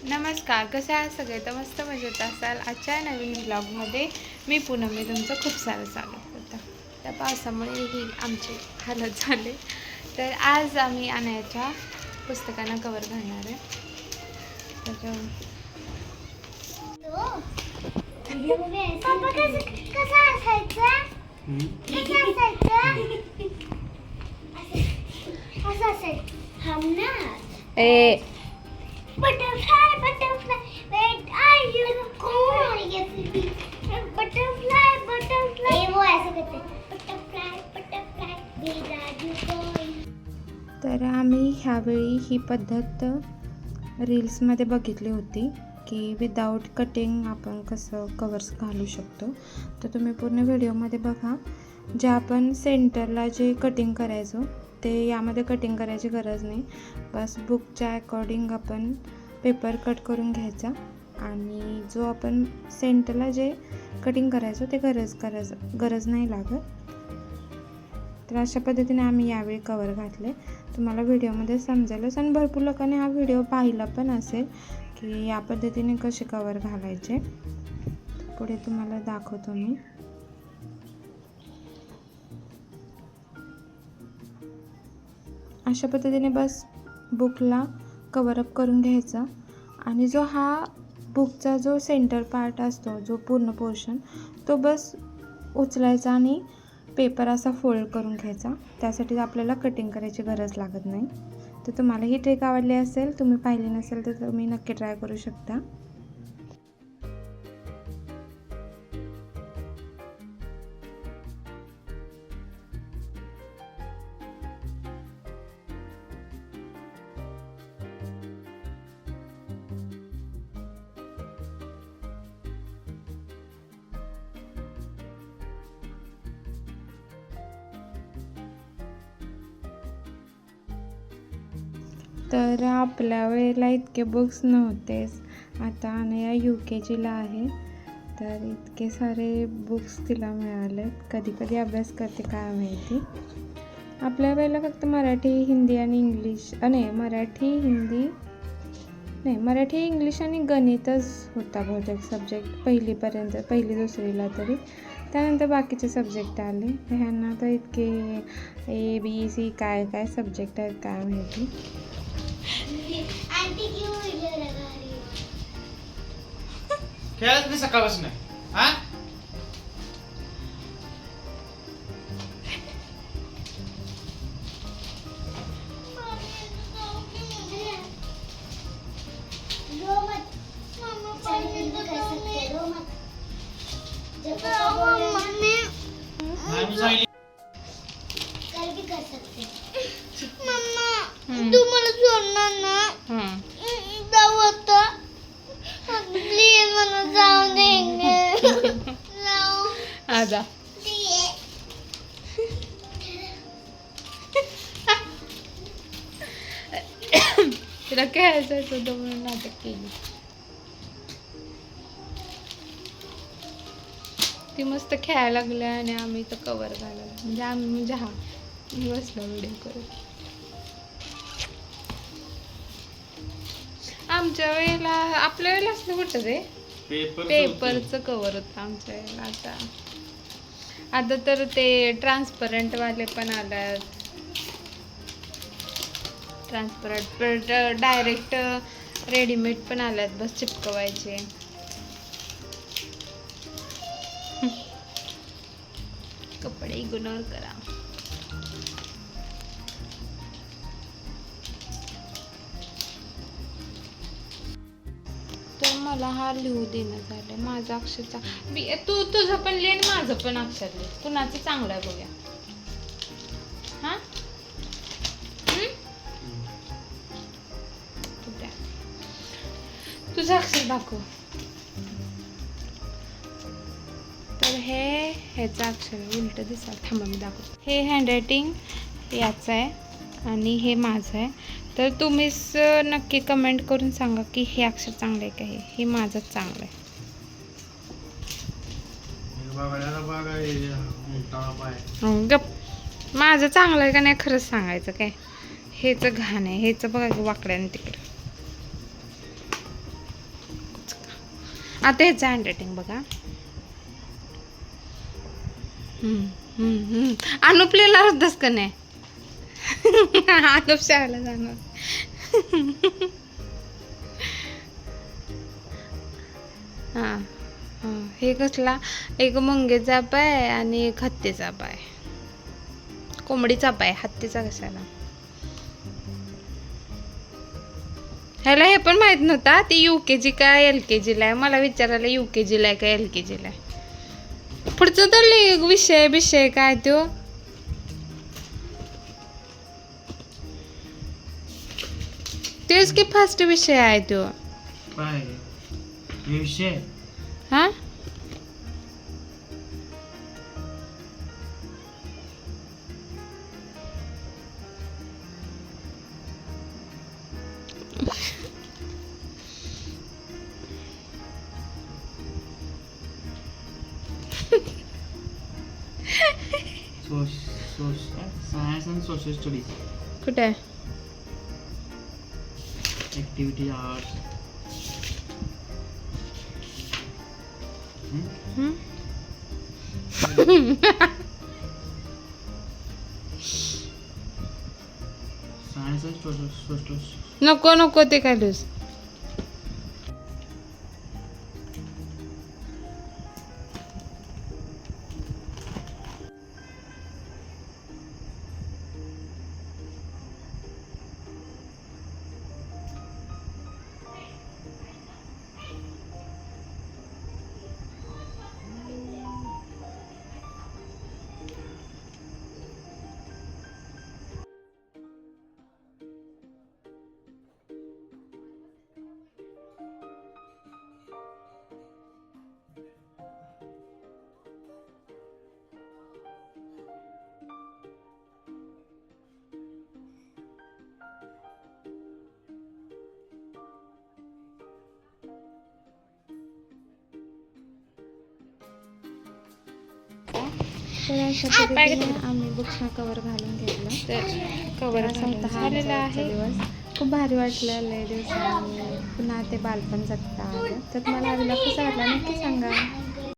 नमस्कार, कसे आहात सगळे? तर मस्त मजेत असाल. आजच्या नवीन व्लॉगमध्ये मी पूनम तुमचं खूप सारं स्वागत करते. त्या पावसामुळे ही आमची हालत झाली. तर आज आम्ही अनायाच्या पुस्तकांना कवर घालणार आहे. तर ए Butterfly, butterfly, where are you? Butterfly, butterfly. वो ऐसे करते हैं. Butterfly, butterfly, where are you going? तर आम्ही ह्यावेळी ही पद्धत रील्समध्ये बघितली होती की विदाऊट कटिंग आपण कसं कवर्स घालू शकतो. तर तुम्ही पूर्ण व्हिडिओमध्ये बघा. जे आपण सेंटरला जे कटिंग करायचो ते यामध्ये कटिंग करायची गरज नाही. बस बुकच्या अकॉर्डिंग आपण पेपर कट करून घ्यायचा आणि जो आपण सेंटरला जे कटिंग करायचो ते गरज नाही लागत. तर अशा पद्धतीने आम्ही यावेळी कवर घातले. तुम्हाला व्हिडिओमध्ये समजेलच आणि भरपूर लोकांनी हा व्हिडिओ पाहिला पण असेल की या पद्धतीने कसे कवर घालायचे. पुढे तुम्हाला दाखवतो मी. अशा पद्धतीने बस बुकला कवरअप करून घ्यायचा आणि जो हा बुकचा जो सेंटर पार्ट असतो, जो पूर्ण पोर्शन, तो बस उचलायचा आणि पेपर असा फोल्ड करून घ्यायचा. त्यासाठी आपल्याला कटिंग करायची गरज लागत नाही. तर तुम्हाला ही ट्रिक आवडली असेल, तुम्ही पाहिली नसेल तर तुम्ही नक्की ट्राय करू शकता. तर आपल्या वेळेला इतके बुक्स नव्हतेच. आता अनया UKGला आहे, तर इतके सारे बुक्स तिला मिळाले. कधी कधी अभ्यास करते काय माहिती. आपल्या वेळेला फक्त मराठी, हिंदी आणि इंग्लिश मराठी, इंग्लिश आणि गणितच होता बहुतेक सब्जेक्ट पहिलीपर्यंत, पहिली दुसरीला तरी. त्यानंतर बाकीचे सब्जेक्ट आले. ह्यांना तर इतके ABC काय काय सब्जेक्ट आहेत काय माहिती. आंटी क्यों वीडियो लगा रही है? खेळत नाही सकाळपासून. हा रो मत. मम्मा पानी तो कर सकते, रो मत. जब पापा मम्मी आम्ही सांगितली कल भी कर सकते. मम्मा तू मला सोडणार ना? जाऊ आता. प्लीज मला जाऊ दे. जाऊ आजा दे. तिला खेळायचं होतं म्हणून नाटक केली. ती मस्त खेळायला लागली आणि आम्ही तर कवर घालायला, म्हणजे हा मी बसला व्हिडिओ करत. आमच्या वेळेला, आपल्या वेळेला असलं कुठं रे पेपरचं कवर होतं आमच्या वेळेला. आता तर ते ट्रान्सपरंट वाले पण आल्यात. ट्रान्सपरंट डायरेक्ट रेडीमेड पण आल्यात, बस चिपकवायचे. कपडे इग्नोर करा. तर मला हा लिहू देणं झालं. माझं अक्षरचा तुझं पण लिह आणि माझं पण अक्षर लिह. कुणाचं चांगलं आहे बघूया. हा तुझं अक्षर दाखव. तर ह्याचं अक्षर उलट दिसत. थांबा मी दाखवतो. हे हँडरायटिंग याचं आहे आणि हे माझं आहे. तर तुम्हीच नक्की कमेंट करून सांगा की हे अक्षर चांगलं आहे का. हे माझंच चांगलं आहे. गप. माझं चांगलं आहे का नाही खरंच सांगायचं काय. हेच घाण आहे. हेच बघा वाकड्याने तिकडं. आता ह्याचं हँडरायटिंग बघा. अनुप लिहिणार होतास का नाही? अनुप शाळेला जाणार. हां हां, हे कसला, एक मुंगेचा पाय आणि एक हत्तीचा पाय. कोंबडीचा पाय, हत्तीचा कशाला? ह्याला हे पण माहित नव्हता ती UKG का LKG ला आहे. मला विचारायला UKG ला आहे का LKG ला आहे. पुढचं तर विषय काय तो? तेच की फर्स्ट विषय आहे तो. काय हे विषय? हा, सायन्स अँड सोशल स्टडीज. कुठे आहे? Activity arts. Science and social. नको नको ते काय लूस. तर अशा पद्धतीने आम्ही बुक्सना कवर घालून घेतलं. तर कवर झालेला आहे. दिवस खूप भारी वाटलं. लय दिवसांनी पुन्हा ते बालपण जगता आलं. तर तुम्हाला हा व्लॉग कसा वाटला नक्की सांगा.